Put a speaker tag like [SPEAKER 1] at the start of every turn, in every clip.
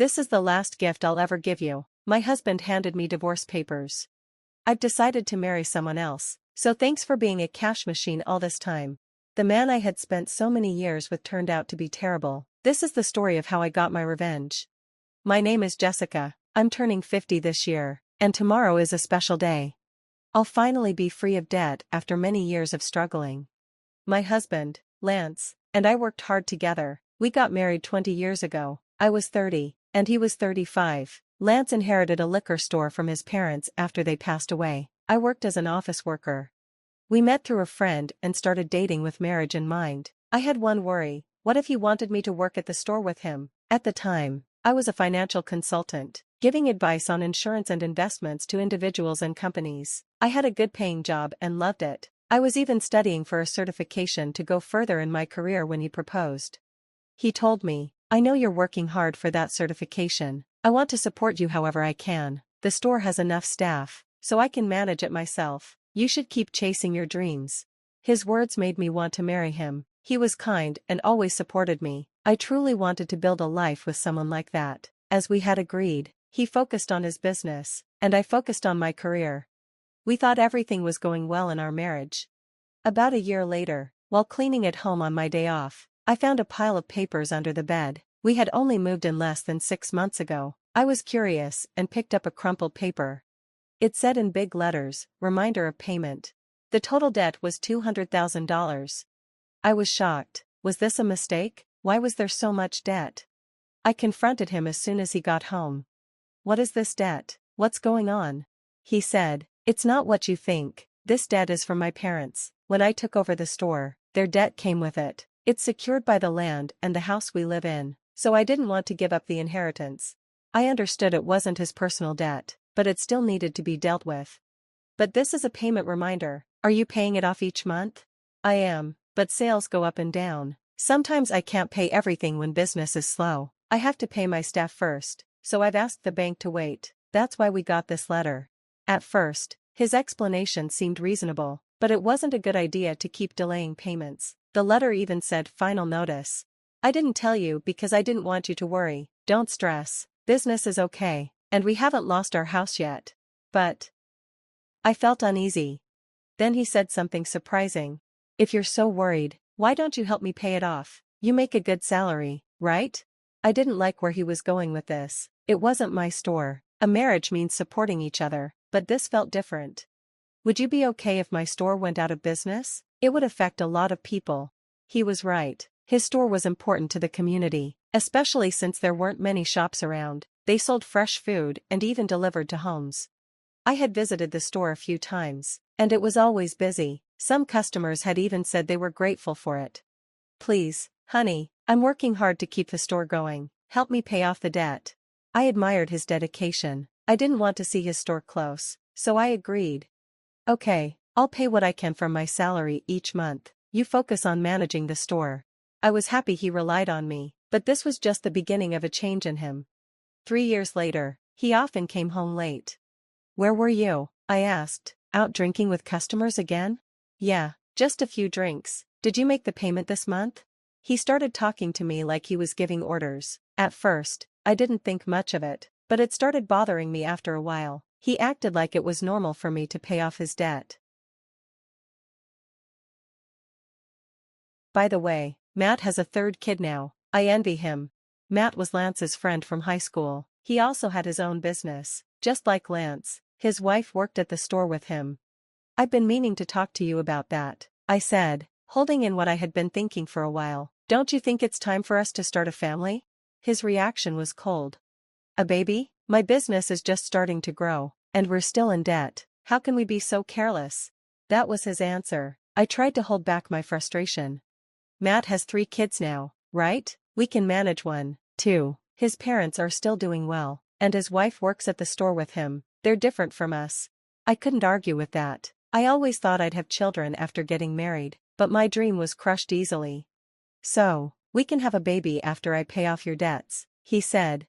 [SPEAKER 1] This is the last gift I'll ever give you. My husband handed me divorce papers. I've decided to marry someone else, so thanks for being a cash machine all this time. The man I had spent so many years with turned out to be terrible. This is the story of how I got my revenge. My name is Jessica. I'm turning 50 this year, and tomorrow is a special day. I'll finally be free of debt after many years of struggling. My husband, Lance, and I worked hard together. We got married 20 years ago. I was 30, and he was 35. Lance inherited a liquor store from his parents after they passed away. I worked as an office worker. We met through a friend and started dating with marriage in mind. I had one worry: what if he wanted me to work at the store with him? At the time, I was a financial consultant, giving advice on insurance and investments to individuals and companies. I had a good paying job and loved it. I was even studying for a certification to go further in my career when he proposed. He told me, "I know you're working hard for that certification. I want to support you however I can. The store has enough staff, so I can manage it myself. You should keep chasing your dreams." His words made me want to marry him. He was kind and always supported me. I truly wanted to build a life with someone like that. As we had agreed, he focused on his business, and I focused on my career. We thought everything was going well in our marriage. About a year later, while cleaning at home on my day off, I found a pile of papers under the bed. We had only moved in less than 6 months ago. I was curious and picked up a crumpled paper. It said in big letters, "Reminder of payment." The total debt was $200,000. I was shocked. Was this a mistake? Why was there so much debt? I confronted him as soon as he got home. "What is this debt? What's going on?" He said, "It's not what you think. This debt is from my parents. When I took over the store, their debt came with it. It's secured by the land and the house we live in, so I didn't want to give up the inheritance." I understood it wasn't his personal debt, but it still needed to be dealt with. "But this is a payment reminder. Are you paying it off each month?" "I am, but sales go up and down. Sometimes I can't pay everything when business is slow. I have to pay my staff first, so I've asked the bank to wait. That's why we got this letter." At first, his explanation seemed reasonable, but it wasn't a good idea to keep delaying payments. The letter even said final notice. "I didn't tell you because I didn't want you to worry. Don't stress. Business is okay, and we haven't lost our house yet." But I felt uneasy. Then he said something surprising. "If you're so worried, why don't you help me pay it off? You make a good salary, right?" I didn't like where he was going with this. It wasn't my store. A marriage means supporting each other, but this felt different. "Would you be okay if my store went out of business? It would affect a lot of people." He was right. His store was important to the community, especially since there weren't many shops around. They sold fresh food and even delivered to homes. I had visited the store a few times, and it was always busy. Some customers had even said they were grateful for it. "Please, honey, I'm working hard to keep the store going. Help me pay off the debt." I admired his dedication. I didn't want to see his store close, so I agreed. "Okay, I'll pay what I can from my salary each month. You focus on managing the store." I was happy he relied on me, but this was just the beginning of a change in him. 3 years later, he often came home late. "Where were you?" I asked. "Out drinking with customers again?" "Yeah, just a few drinks. Did you make the payment this month?" He started talking to me like he was giving orders. At first, I didn't think much of it, but it started bothering me after a while. He acted like it was normal for me to pay off his debt. By the way, Matt has a third kid now. I envy him. Matt was Lance's friend from high school. He also had his own business. Just like Lance, his wife worked at the store with him. "I've been meaning to talk to you about that," I said, holding in what I had been thinking for a while. "Don't you think it's time for us to start a family?" His reaction was cold. "A baby? My business is just starting to grow, and we're still in debt. How can we be so careless?" That was his answer. I tried to hold back my frustration. "Matt has 3 kids now, right? We can manage 1, 2. His parents are still doing well, and his wife works at the store with him. They're different from us." I couldn't argue with that. I always thought I'd have children after getting married, but my dream was crushed easily. "So, we can have a baby after I pay off your debts," he said.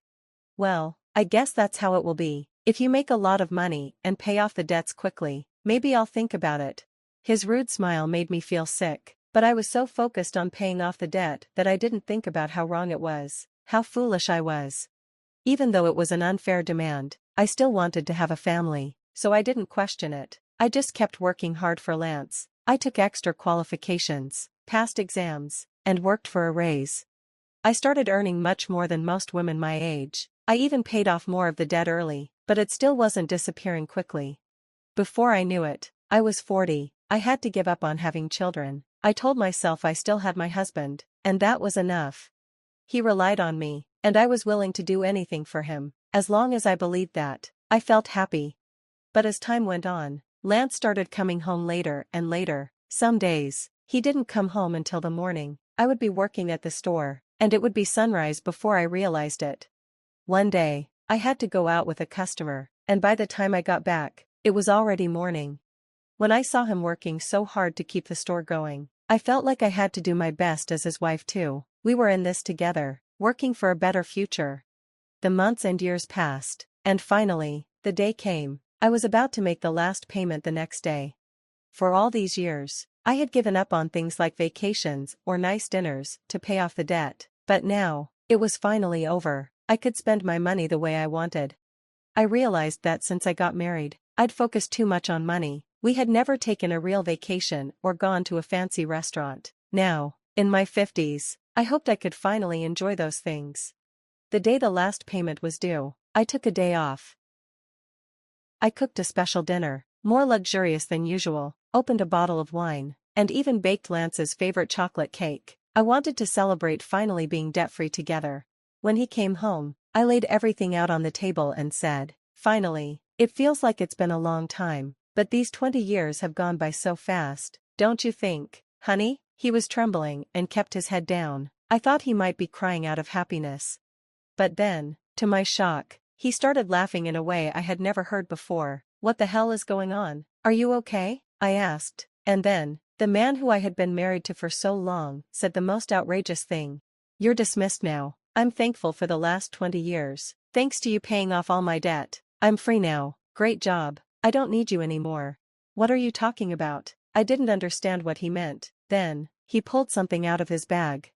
[SPEAKER 1] "Well, I guess that's how it will be. If you make a lot of money and pay off the debts quickly, maybe I'll think about it." His rude smile made me feel sick, but I was so focused on paying off the debt that I didn't think about how wrong it was, how foolish I was. Even though it was an unfair demand, I still wanted to have a family, so I didn't question it. I just kept working hard for Lance. I took extra qualifications, passed exams, and worked for a raise. I started earning much more than most women my age. I even paid off more of the debt early, but it still wasn't disappearing quickly. Before I knew it, I was 40. I had to give up on having children. I told myself I still had my husband, and that was enough. He relied on me, and I was willing to do anything for him. As long as I believed that, I felt happy. But as time went on, Lance started coming home later and later. Some days, he didn't come home until the morning. I would be working at the store, and it would be sunrise before I realized it. One day, I had to go out with a customer, and by the time I got back, it was already morning. When I saw him working so hard to keep the store going, I felt like I had to do my best as his wife too. We were in this together, working for a better future. The months and years passed, and finally, the day came. I was about to make the last payment the next day. For all these years, I had given up on things like vacations or nice dinners to pay off the debt, but now, it was finally over. I could spend my money the way I wanted. I realized that since I got married, I'd focused too much on money. We had never taken a real vacation or gone to a fancy restaurant. Now, in my 50s, I hoped I could finally enjoy those things. The day the last payment was due, I took a day off. I cooked a special dinner, more luxurious than usual, opened a bottle of wine, and even baked Lance's favorite chocolate cake. I wanted to celebrate finally being debt-free together. When he came home, I laid everything out on the table and said, "Finally, it feels like it's been a long time, but these 20 years have gone by so fast, don't you think, honey?" He was trembling and kept his head down. I thought he might be crying out of happiness. But then, to my shock, he started laughing in a way I had never heard before. "What the hell is going on? Are you okay?" I asked. And then, the man who I had been married to for so long said the most outrageous thing. "You're dismissed now. I'm thankful for the last 20 years. Thanks to you paying off all my debt, I'm free now. Great job. I don't need you anymore." "What are you talking about?" I didn't understand what he meant. Then, he pulled something out of his bag.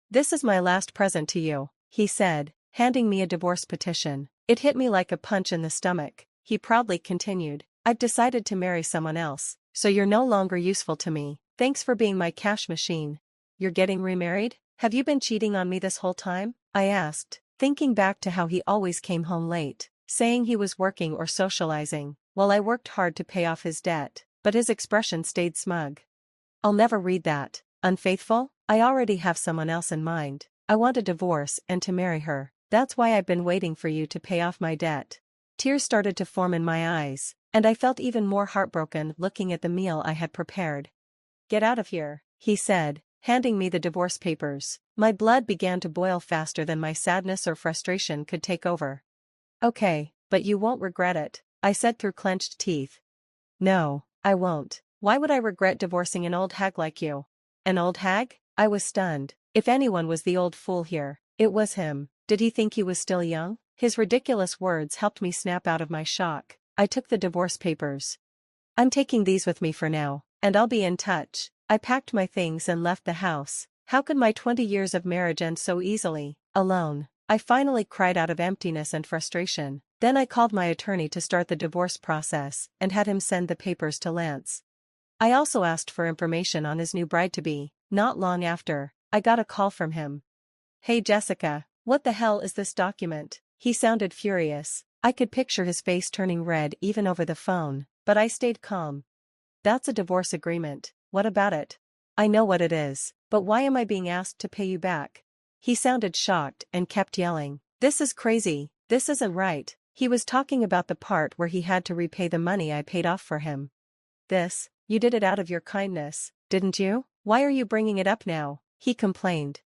[SPEAKER 1] "This is my last present to you," he said, handing me a divorce petition. It hit me like a punch in the stomach. He proudly continued, "I've decided to marry someone else, so you're no longer useful to me. Thanks for being my cash machine." "You're getting remarried? Have you been cheating on me this whole time?" I asked, thinking back to how he always came home late, saying he was working or socializing, while I worked hard to pay off his debt, but his expression stayed smug. "I'll never read that. Unfaithful? I already have someone else in mind. I want a divorce and to marry her. That's why I've been waiting for you to pay off my debt." Tears started to form in my eyes, and I felt even more heartbroken looking at the meal I had prepared. "Get out of here," he said, handing me the divorce papers. My blood began to boil faster than my sadness or frustration could take over. "Okay, but you won't regret it," I said through clenched teeth. "No, I won't. Why would I regret divorcing an old hag like you?" "An old hag?" I was stunned. If anyone was the old fool here, it was him. Did he think he was still young? His ridiculous words helped me snap out of my shock. I took the divorce papers. "I'm taking these with me for now, and I'll be in touch." I packed my things and left the house. How could my 20 years of marriage end so easily? Alone. I finally cried out of emptiness and frustration. Then I called my attorney to start the divorce process and had him send the papers to Lance. I also asked for information on his new bride-to-be. Not long after, I got a call from him. "Hey Jessica, what the hell is this document?" He sounded furious. I could picture his face turning red even over the phone, but I stayed calm. "That's a divorce agreement. What about it?" "I know what it is, but why am I being asked to pay you back?" He sounded shocked and kept yelling, "This is crazy. This isn't right." He was talking about the part where he had to repay the money I paid off for him. You did it out of your kindness, didn't you? Why are you bringing it up now?" he complained.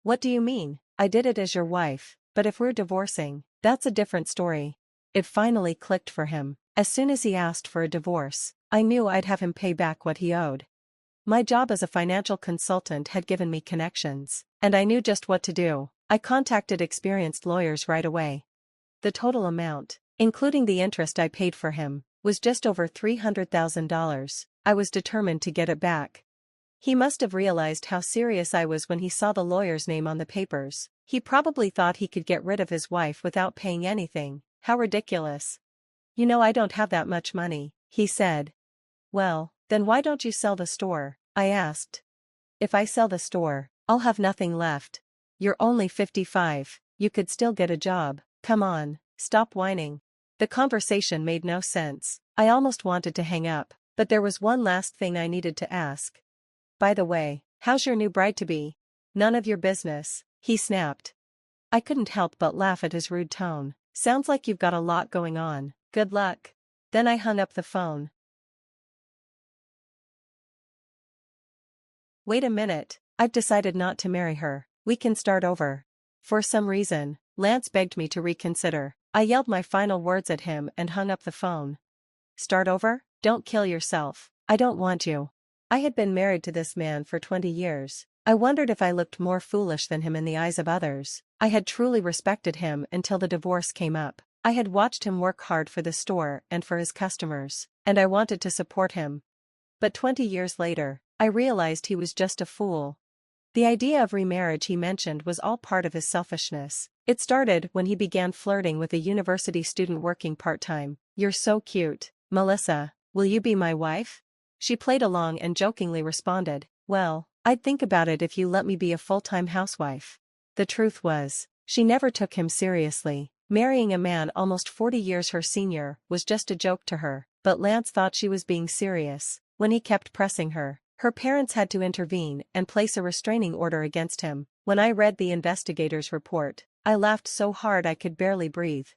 [SPEAKER 1] "What do you mean? I did it as your wife, but if we're divorcing, that's a different story." It finally clicked for him. As soon as he asked for a divorce, I knew I'd have him pay back what he owed. My job as a financial consultant had given me connections, and I knew just what to do. I contacted experienced lawyers right away. The total amount, including the interest I paid for him, was just over $300,000. I was determined to get it back. He must have realized how serious I was when he saw the lawyer's name on the papers. He probably thought he could get rid of his wife without paying anything. How ridiculous. "You know I don't have that much money," he said. "Well, then why don't you sell the store?" I asked. "If I sell the store, I'll have nothing left." "You're only 55, you could still get a job. Come on, stop whining." The conversation made no sense. I almost wanted to hang up, but there was one last thing I needed to ask. "By the way, how's your new bride-to-be?" "None of your business," he snapped. I couldn't help but laugh at his rude tone. "Sounds like you've got a lot going on. Good luck." Then I hung up the phone. "Wait a minute, I've decided not to marry her. We can start over." For some reason, Lance begged me to reconsider. I yelled my final words at him and hung up the phone. "Start over? Don't kill yourself. I don't want you." I had been married to this man for 20 years. I wondered if I looked more foolish than him in the eyes of others. I had truly respected him until the divorce came up. I had watched him work hard for the store and for his customers, and I wanted to support him. But 20 years later, I realized he was just a fool. The idea of remarriage he mentioned was all part of his selfishness. It started when he began flirting with a university student working part-time. "You're so cute, Melissa. Will you be my wife?" She played along and jokingly responded, "Well, I'd think about it if you let me be a full-time housewife." The truth was, she never took him seriously. Marrying a man almost 40 years her senior was just a joke to her, but Lance thought she was being serious. When he kept pressing her, her parents had to intervene and place a restraining order against him. When I read the investigator's report, I laughed so hard I could barely breathe.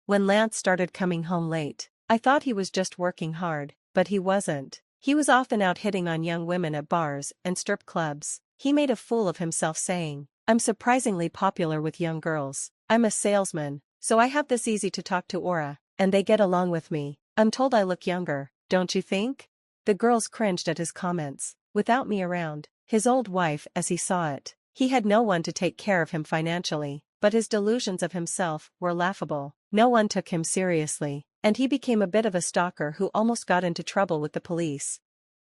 [SPEAKER 1] When Lance started coming home late, I thought he was just working hard, but he wasn't. He was often out hitting on young women at bars and strip clubs. He made a fool of himself saying, "I'm surprisingly popular with young girls. I'm a salesman, so I have this easy-to-talk-to aura, and they get along with me. I'm told I look younger, don't you think?" The girls cringed at his comments. Without me around, his old wife as he saw it, he had no one to take care of him financially, but his delusions of himself were laughable. No one took him seriously, and he became a bit of a stalker who almost got into trouble with the police.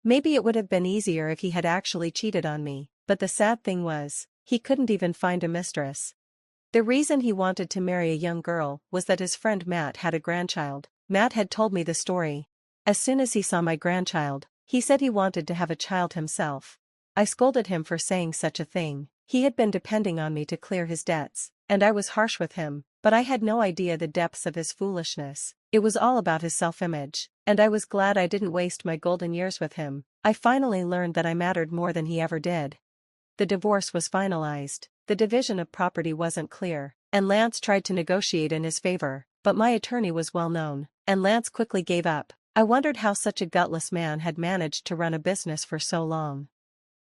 [SPEAKER 1] Maybe it would have been easier if he had actually cheated on me, but the sad thing was, he couldn't even find a mistress. The reason he wanted to marry a young girl was that his friend Matt had a grandchild. Matt had told me the story. As soon as he saw my grandchild, he said he wanted to have a child himself. I scolded him for saying such a thing. He had been depending on me to clear his debts, and I was harsh with him, but I had no idea the depths of his foolishness. It was all about his self-image, and I was glad I didn't waste my golden years with him. I finally learned that I mattered more than he ever did. The divorce was finalized. The division of property wasn't clear, and Lance tried to negotiate in his favor, but my attorney was well known, and Lance quickly gave up. I wondered how such a gutless man had managed to run a business for so long.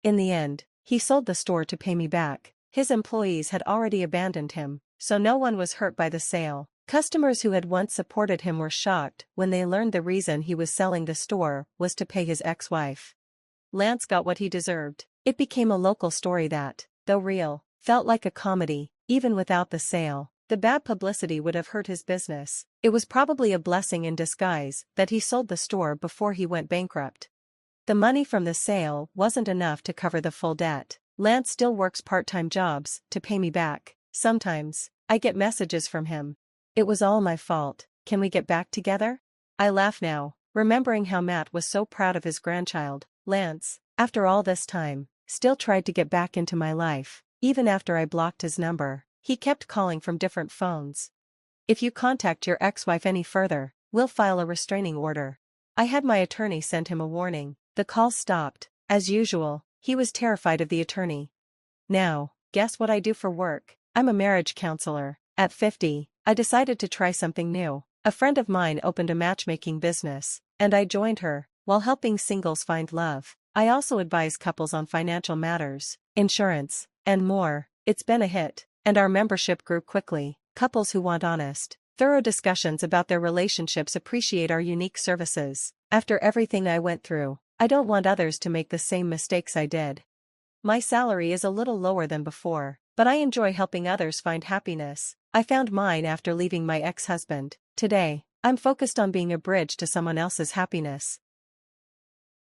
[SPEAKER 1] In the end, he sold the store to pay me back. His employees had already abandoned him, so no one was hurt by the sale. Customers who had once supported him were shocked when they learned the reason he was selling the store was to pay his ex-wife. Lance got what he deserved. It became a local story that, though real, felt like a comedy. Even without the sale, the bad publicity would have hurt his business. It was probably a blessing in disguise that he sold the store before he went bankrupt. The money from the sale wasn't enough to cover the full debt. Lance still works part-time jobs to pay me back. Sometimes, I get messages from him. "It was all my fault. Can we get back together?" I laugh now, remembering how Matt was so proud of his grandchild. Lance, after all this time, still tried to get back into my life. Even after I blocked his number, he kept calling from different phones. "If you contact your ex-wife any further, we'll file a restraining order." I had my attorney send him a warning. The call stopped. As usual, he was terrified of the attorney. Now, guess what I do for work? I'm a marriage counselor. At 50, I decided to try something new. A friend of mine opened a matchmaking business, and I joined her, while helping singles find love. I also advise couples on financial matters, insurance, and more. It's been a hit, and our membership grew quickly. Couples who want honest, thorough discussions about their relationships appreciate our unique services. After everything I went through, I don't want others to make the same mistakes I did. My salary is a little lower than before, but I enjoy helping others find happiness. I found mine after leaving my ex-husband. Today, I'm focused on being a bridge to someone else's happiness.